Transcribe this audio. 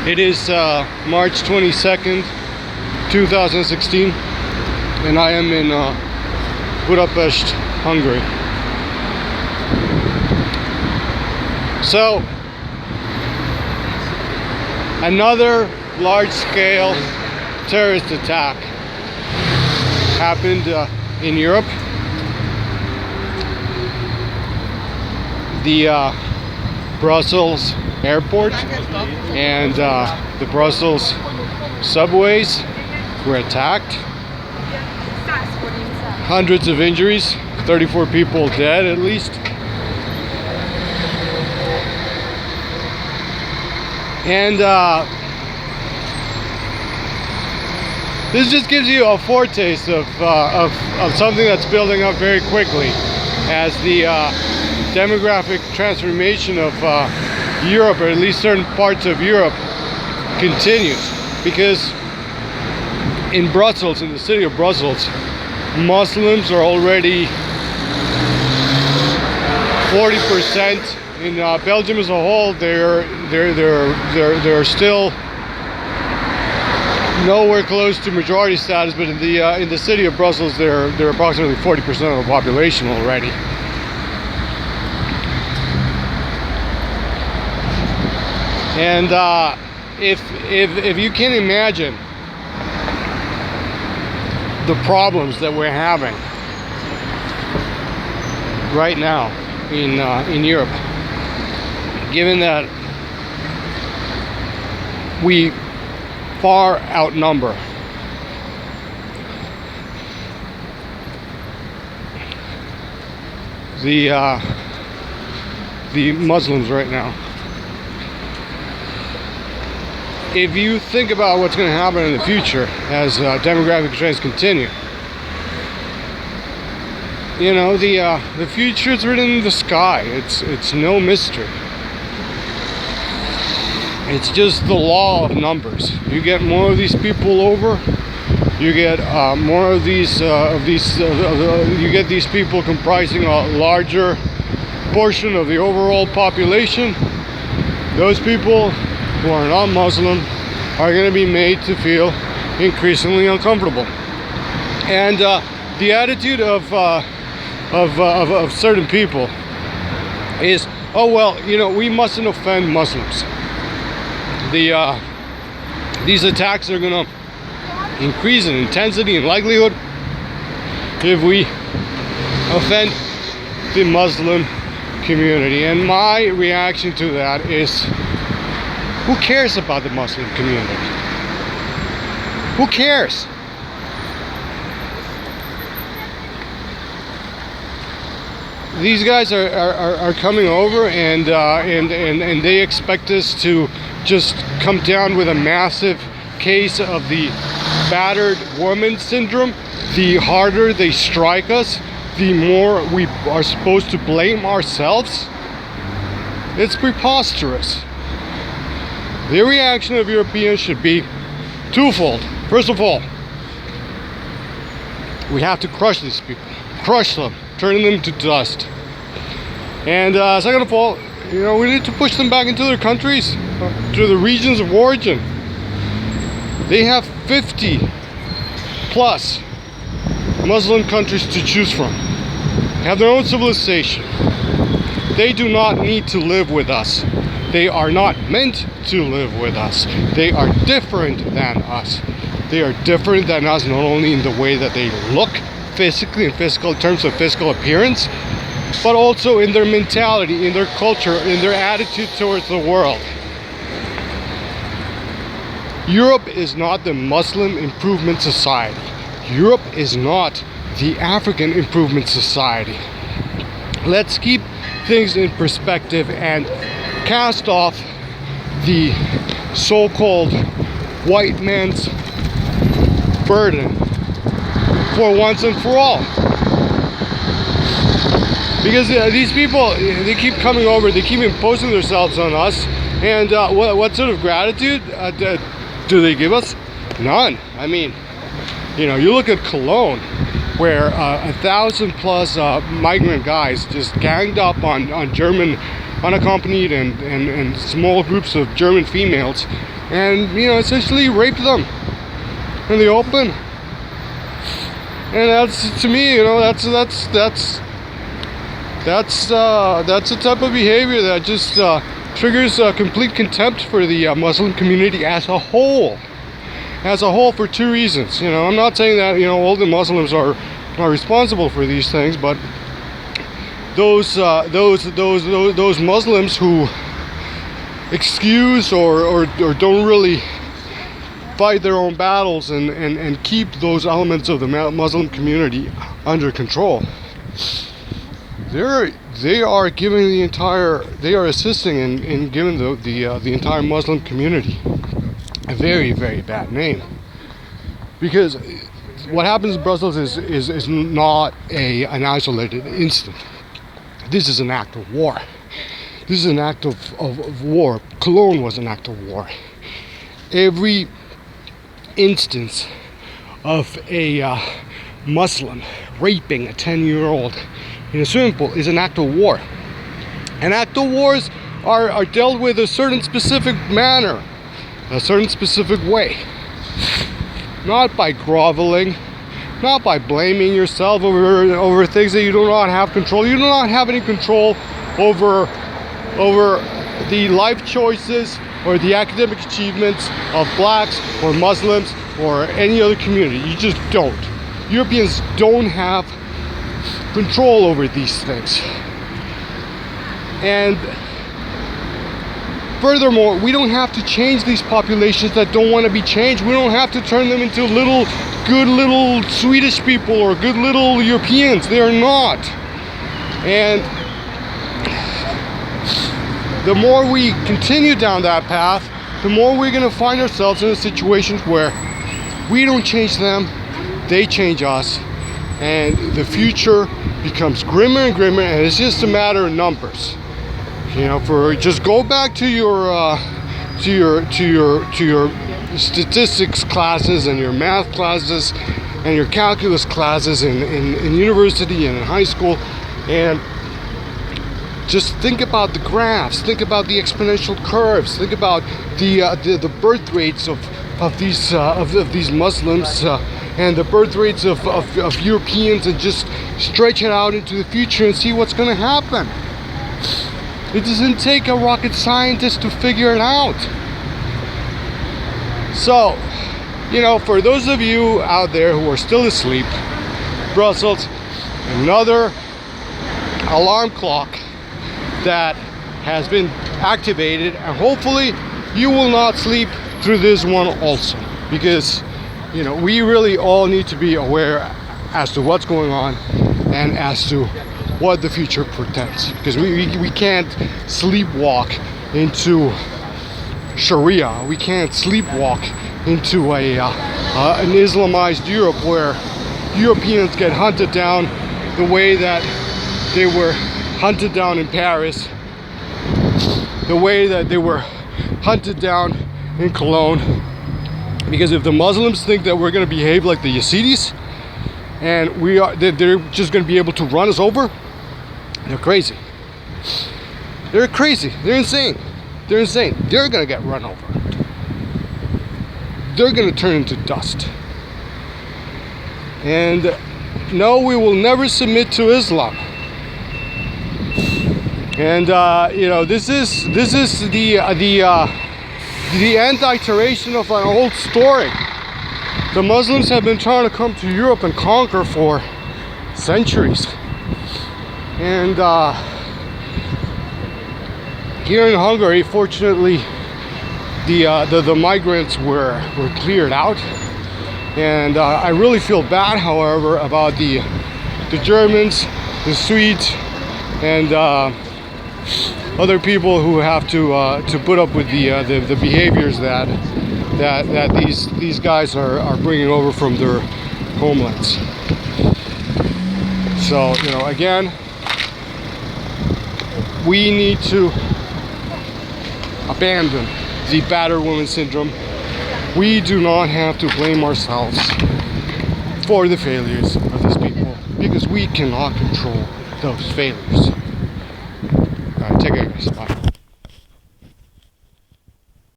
It is March 22nd, 2016, and I am in Budapest, Hungary. So, another large-scale terrorist attack happened in Europe. The Brussels airport and the Brussels subways were attacked. Hundreds of injuries, 34 people dead at least. And this just gives you a foretaste of something that's building up very quickly as the demographic transformation of Europe, or at least certain parts of Europe, continues. Because in Brussels, in the city of Brussels, Muslims are already 40%. In Belgium as a whole, they're still nowhere close to majority status, but in the city of Brussels, they're approximately 40% of the population already. And if you can imagine the problems that we're having right now in Europe, given that we far outnumber the Muslims right now. If you think about what's going to happen in the future as demographic trends continue, you know, the future is written in the sky. It's no mystery. It's just the law of numbers. You get more of these people over, you get more of these you get these people comprising a larger portion of the overall population. Those people who are not Muslim are going to be made to feel increasingly uncomfortable. And the attitude of certain people is, oh well, you know, we mustn't offend Muslims. These attacks are going to increase in intensity and likelihood if we offend the Muslim community. And my reaction to that is, who cares about the Muslim community? Who cares? These guys are coming over and they expect us to just come down with a massive case of the battered woman syndrome. The harder they strike us, the more we are supposed to blame ourselves. It's preposterous. The reaction of Europeans should be twofold. First of all, we have to crush these people, crush them, turn them to dust. And second of all, you know, we need to push them back into their countries, to the regions of origin. They have 50 plus Muslim countries to choose from. They have their own civilization. They do not need to live with us. They are not meant to live with us. They are different than us. They are different than us not only in the way that they look physically, in terms of physical appearance, but also in their mentality, in their culture, in their attitude towards the world. Europe is not the Muslim Improvement Society. Europe is not the African Improvement Society. Let's keep things in perspective and cast off the so-called white man's burden for once and for all. Because these people, they keep coming over, they keep imposing themselves on us, and what sort of gratitude do they give us? None. I mean, you know, you look at Cologne, where 1,000 plus migrant guys just ganged up on German unaccompanied and small groups of German females, and essentially raped them in the open. And that's, to me, that's a type of behavior that just triggers complete contempt for the Muslim community as a whole. For two reasons. I'm not saying that all the Muslims are responsible for these things, but those Muslims who excuse or don't really fight their own battles and keep those elements of the Muslim community under control, they are assisting in giving the entire Muslim community a very, very bad name. Because what happens in Brussels is not an isolated incident. This is an act of war. This is an act of war. Cologne was an act of war. Every instance of a Muslim raping a 10-year-old in a swimming pool is an act of war. And act of wars are dealt with a certain specific manner, a certain specific way. Not by groveling, not by blaming yourself over things that you do not have control. You do not have any control over the life choices or the academic achievements of blacks or Muslims or any other community. You just don't. Europeans don't have control over these things. And furthermore, we don't have to change these populations that don't want to be changed. We don't have to turn them into good little Swedish people or good little Europeans. They are not. And the more we continue down that path, the more we're going to find ourselves in situations where we don't change them, they change us, and the future becomes grimmer and grimmer, and it's just a matter of numbers. Just go back to your statistics classes and your math classes and your calculus classes in university and in high school, and just think about the graphs, think about the exponential curves, think about the birth rates of these Muslims and the birth rates of Europeans, and just stretch it out into the future and see what's going to happen. It doesn't take a rocket scientist to figure it out. So, for those of you out there who are still asleep, Brussels, another alarm clock that has been activated, and hopefully you will not sleep through this one also, because we really all need to be aware as to what's going on and as to what the future portends, because we can't sleepwalk into Sharia. We can't sleepwalk into an Islamized Europe where Europeans get hunted down the way that they were hunted down in Paris, the way that they were hunted down in Cologne. Because if the Muslims think that we're going to behave like the Yazidis and they're just going to be able to run us over, they're crazy. They're crazy. They're insane. They're insane. They're going to get run over. They're going to turn into dust. And no, we will never submit to Islam. And this is the anti-iteration of an old story. The Muslims have been trying to come to Europe and conquer for centuries. And here in Hungary, fortunately, the migrants were cleared out. And I really feel bad, however, about the Germans, the Swedes, and other people who have to put up with the behaviors that these guys are bringing over from their homelands. So again, we need to abandon the battered woman syndrome. We do not have to blame ourselves for the failures of these people, because we cannot control those failures. Take a anyways, bye.